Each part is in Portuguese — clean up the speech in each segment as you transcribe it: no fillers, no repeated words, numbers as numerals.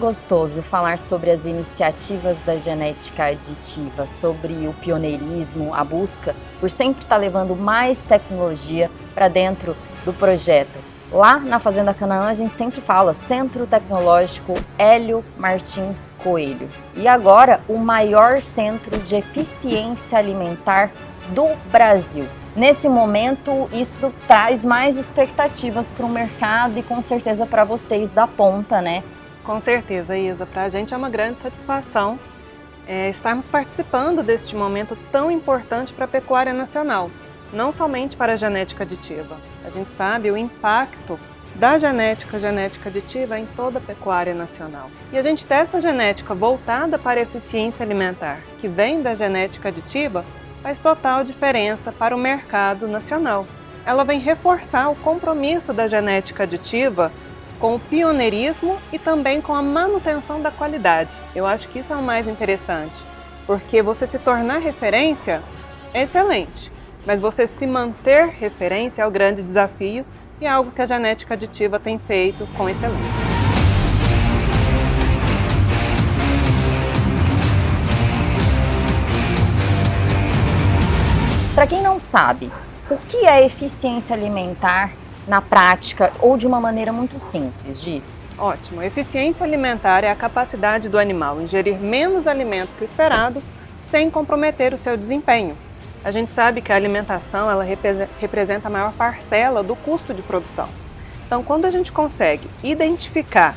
gostoso falar sobre as iniciativas da genética aditiva, sobre o pioneirismo, a busca por sempre estar levando mais tecnologia para dentro do projeto. Lá na Fazenda Canaã a gente sempre fala Centro Tecnológico Hélio Martins Coelho. E agora o maior centro de eficiência alimentar do Brasil. Nesse momento, isso traz mais expectativas para o mercado e com certeza para vocês da ponta, né? Com certeza, Isa. Para a gente é uma grande satisfação estarmos participando deste momento tão importante para a pecuária nacional, não somente para a genética aditiva. A gente sabe o impacto da genética aditiva em toda a pecuária nacional. E a gente ter essa genética voltada para a eficiência alimentar, que vem da genética aditiva, faz total diferença para o mercado nacional. Ela vem reforçar o compromisso da genética aditiva com o pioneirismo e também com a manutenção da qualidade. Eu acho que isso é o mais interessante, porque você se tornar referência é excelente, mas você se manter referência é o grande desafio e é algo que a genética aditiva tem feito com excelência. Para quem não sabe, o que é eficiência alimentar na prática ou de uma maneira muito simples, Gi? Ótimo. Eficiência alimentar é a capacidade do animal ingerir menos alimento que o esperado sem comprometer o seu desempenho. A gente sabe que a alimentação ela representa a maior parcela do custo de produção. Então, quando a gente consegue identificar,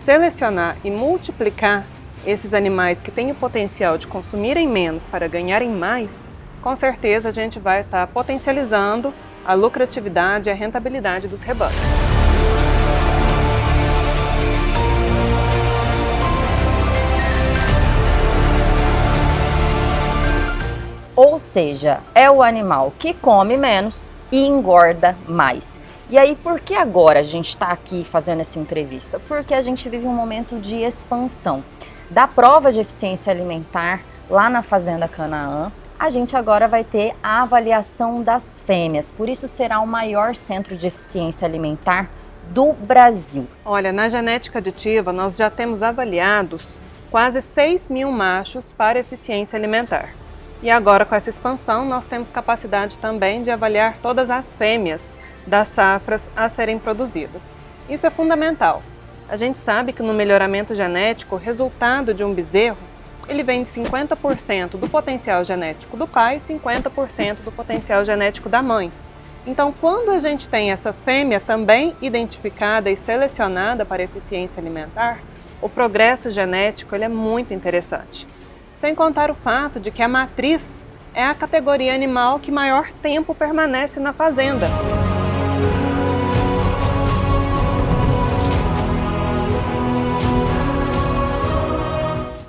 selecionar e multiplicar esses animais que têm o potencial de consumirem menos para ganharem mais, com certeza a gente vai estar potencializando a lucratividade e a rentabilidade dos rebanhos. Ou seja, é o animal que come menos e engorda mais. E aí, por que agora a gente está aqui fazendo essa entrevista? Porque a gente vive um momento de expansão da prova de eficiência alimentar lá na Fazenda Canaã. A gente agora vai ter a avaliação das fêmeas, por isso será o maior centro de eficiência alimentar do Brasil. Olha, na genética aditiva nós já temos avaliados quase 6.000 machos para eficiência alimentar. E agora com essa expansão nós temos capacidade também de avaliar todas as fêmeas das safras a serem produzidas. Isso é fundamental. A gente sabe que no melhoramento genético o resultado de um bezerro ele vem de 50% do potencial genético do pai e 50% do potencial genético da mãe. Então, quando a gente tem essa fêmea também identificada e selecionada para eficiência alimentar, o progresso genético ele é muito interessante. Sem contar o fato de que a matriz é a categoria animal que maior tempo permanece na fazenda.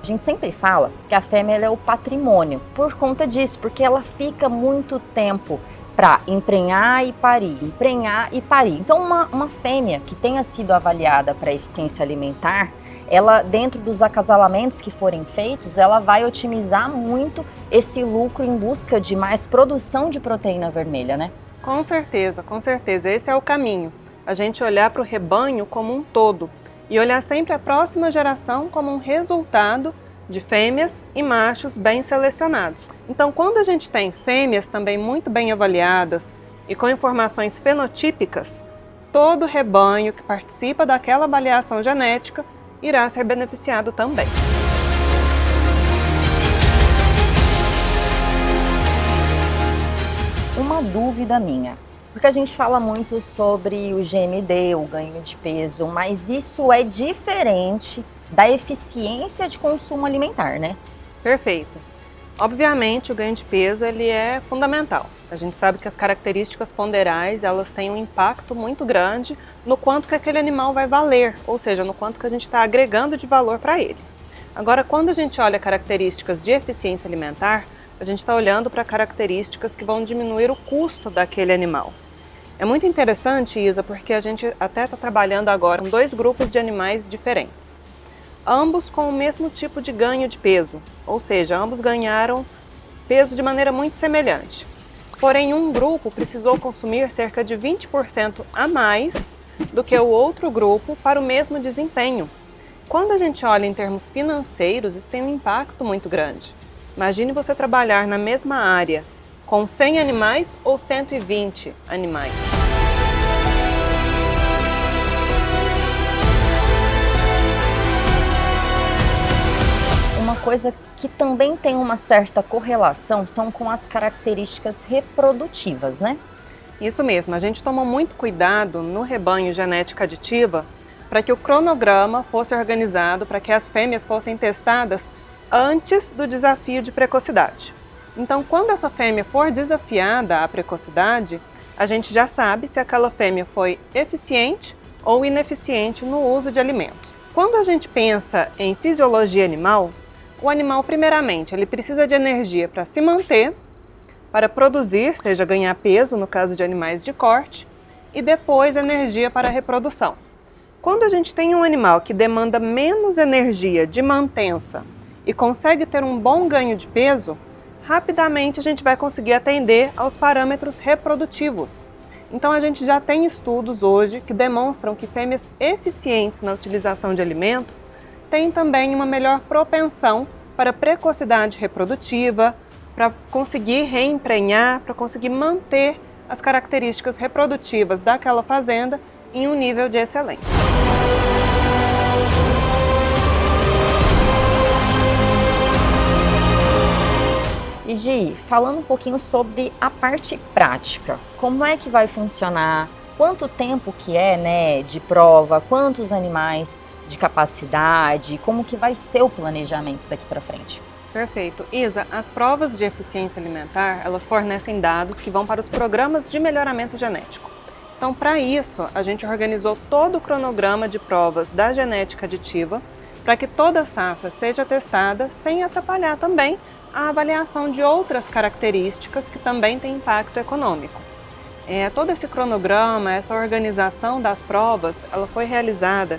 A gente sempre fala que a fêmea ela é o patrimônio, por conta disso, porque ela fica muito tempo para emprenhar e parir, emprenhar e parir. Então uma fêmea que tenha sido avaliada para eficiência alimentar, ela dentro dos acasalamentos que forem feitos, ela vai otimizar muito esse lucro em busca de mais produção de proteína vermelha, né? Com certeza, esse é o caminho. A gente olhar para o rebanho como um todo. E olhar sempre a próxima geração como um resultado de fêmeas e machos bem selecionados. Então, quando a gente tem fêmeas também muito bem avaliadas e com informações fenotípicas, todo rebanho que participa daquela avaliação genética irá ser beneficiado também. Uma dúvida minha. Porque a gente fala muito sobre o GND, o ganho de peso, mas isso é diferente da eficiência de consumo alimentar, né? Perfeito. Obviamente, o ganho de peso ele é fundamental. A gente sabe que as características ponderais elas têm um impacto muito grande no quanto que aquele animal vai valer, ou seja, no quanto que a gente está agregando de valor para ele. Agora, quando a gente olha características de eficiência alimentar, a gente está olhando para características que vão diminuir o custo daquele animal. É muito interessante, Isa, porque a gente até está trabalhando agora com 2 grupos de animais diferentes. Ambos com o mesmo tipo de ganho de peso, ou seja, ambos ganharam peso de maneira muito semelhante. Porém, um grupo precisou consumir cerca de 20% a mais do que o outro grupo para o mesmo desempenho. quando a gente olha em termos financeiros, isso tem um impacto muito grande. Imagine você trabalhar na mesma área com 100 animais ou 120 animais. Uma coisa que também tem uma certa correlação são com as características reprodutivas, né? Isso mesmo, a gente tomou muito cuidado no rebanho genética aditiva para que o cronograma fosse organizado para que as fêmeas fossem testadas antes do desafio de precocidade. Então, quando essa fêmea for desafiada à precocidade, a gente já sabe se aquela fêmea foi eficiente ou ineficiente no uso de alimentos. Quando a gente pensa em fisiologia animal, o animal, primeiramente, ele precisa de energia para se manter, para produzir, seja ganhar peso, no caso de animais de corte, e depois energia para a reprodução. Quando a gente tem um animal que demanda menos energia de mantença e consegue ter um bom ganho de peso, rapidamente a gente vai conseguir atender aos parâmetros reprodutivos. Então a gente já tem estudos hoje que demonstram que fêmeas eficientes na utilização de alimentos têm também uma melhor propensão para precocidade reprodutiva, para conseguir reemprenhar, para conseguir manter as características reprodutivas daquela fazenda em um nível de excelência. E Gi, falando um pouquinho sobre a parte prática, como é que vai funcionar, quanto tempo que é, né, de prova, quantos animais de capacidade, como que vai ser o planejamento daqui para frente? Perfeito. Isa, as provas de eficiência alimentar, elas fornecem dados que vão para os programas de melhoramento genético. Então, para isso, a gente organizou todo o cronograma de provas da genética aditiva para que toda a safra seja testada sem atrapalhar também a avaliação de outras características que também têm impacto econômico. Todo esse cronograma, essa organização das provas, ela foi realizada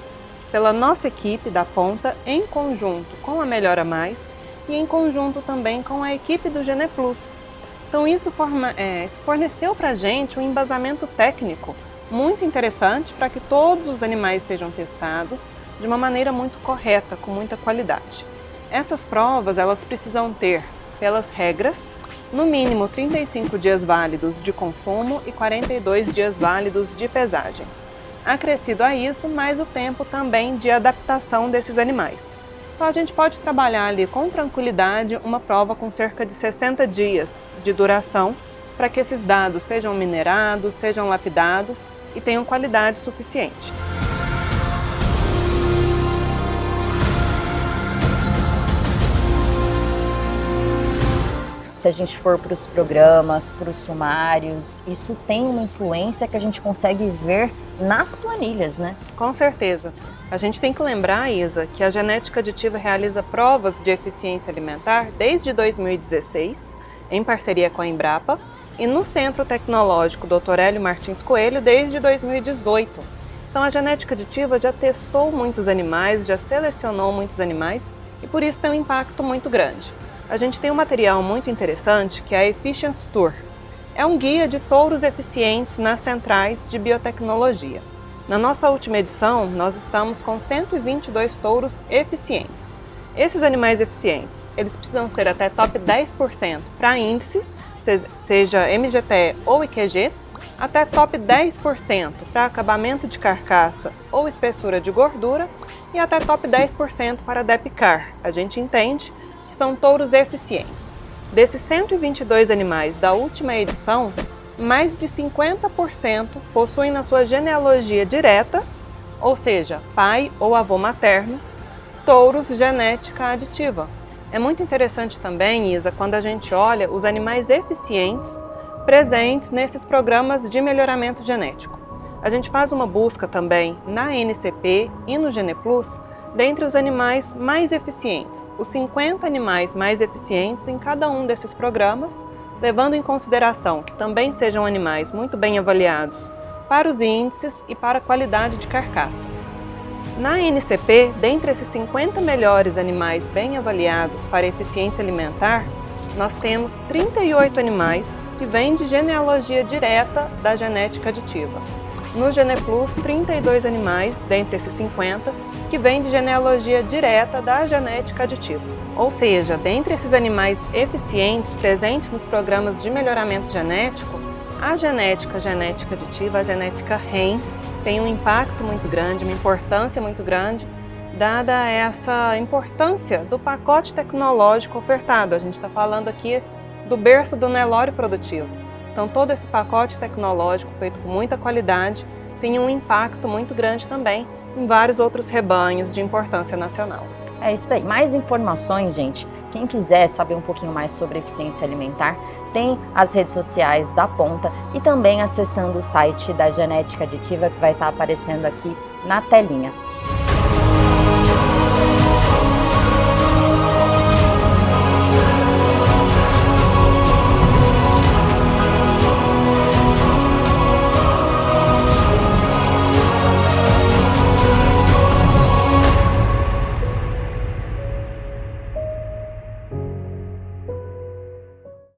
pela nossa equipe da ponta em conjunto com a Melhora Mais e em conjunto também com a equipe do GenePlus. Então isso forneceu para a gente um embasamento técnico muito interessante para que todos os animais sejam testados de uma maneira muito correta, com muita qualidade. Essas provas, elas precisam ter, pelas regras, no mínimo 35 dias válidos de consumo e 42 dias válidos de pesagem. Acrescido a isso, mais o tempo também de adaptação desses animais. Então a gente pode trabalhar ali com tranquilidade uma prova com cerca de 60 dias de duração para que esses dados sejam minerados, sejam lapidados e tenham qualidade suficiente. Se a gente for para os programas, para os sumários, isso tem uma influência que a gente consegue ver nas planilhas, né? Com certeza. A gente tem que lembrar, Isa, que a genética aditiva realiza provas de eficiência alimentar desde 2016, em parceria com a Embrapa, e no Centro Tecnológico Dr. Hélio Martins Coelho desde 2018. Então a genética aditiva já testou muitos animais, já selecionou muitos animais e por isso tem um impacto muito grande. A gente tem um material muito interessante que é a Efficiency Tour. É um guia de touros eficientes nas centrais de biotecnologia. Na nossa última edição, nós estamos com 122 touros eficientes. Esses animais eficientes, eles precisam ser até top 10% para índice, seja MGTE ou IQG, até top 10% para acabamento de carcaça ou espessura de gordura e até top 10% para DEPCAR. A gente entende que são touros eficientes. Desses 122 animais da última edição, mais de 50% possuem na sua genealogia direta, ou seja, pai ou avô materno, touros genética aditiva. É muito interessante também, Isa, quando a gente olha os animais eficientes presentes nesses programas de melhoramento genético. A gente faz uma busca também na NCP e no GenePlus dentre os animais mais eficientes, os 50 animais mais eficientes em cada um desses programas, levando em consideração que também sejam animais muito bem avaliados para os índices e para a qualidade de carcaça. Na NCP, dentre esses 50 melhores animais bem avaliados para eficiência alimentar, nós temos 38 animais que vêm de genealogia direta da genética aditiva. no GenePlus 32 animais, dentre esses 50, que vêm de genealogia direta da genética aditiva. Ou seja, dentre esses animais eficientes presentes nos programas de melhoramento genético, a genética aditiva, a genética REM, tem um impacto muito grande, uma importância muito grande, dada essa importância do pacote tecnológico ofertado. A gente está falando aqui do berço do Nelore produtivo. Então, todo esse pacote tecnológico feito com muita qualidade tem um impacto muito grande também em vários outros rebanhos de importância nacional. É isso daí. Mais informações, gente. Quem quiser saber um pouquinho mais sobre eficiência alimentar, tem as redes sociais da Ponta e também acessando o site da Genética Aditiva, que vai estar aparecendo aqui na telinha.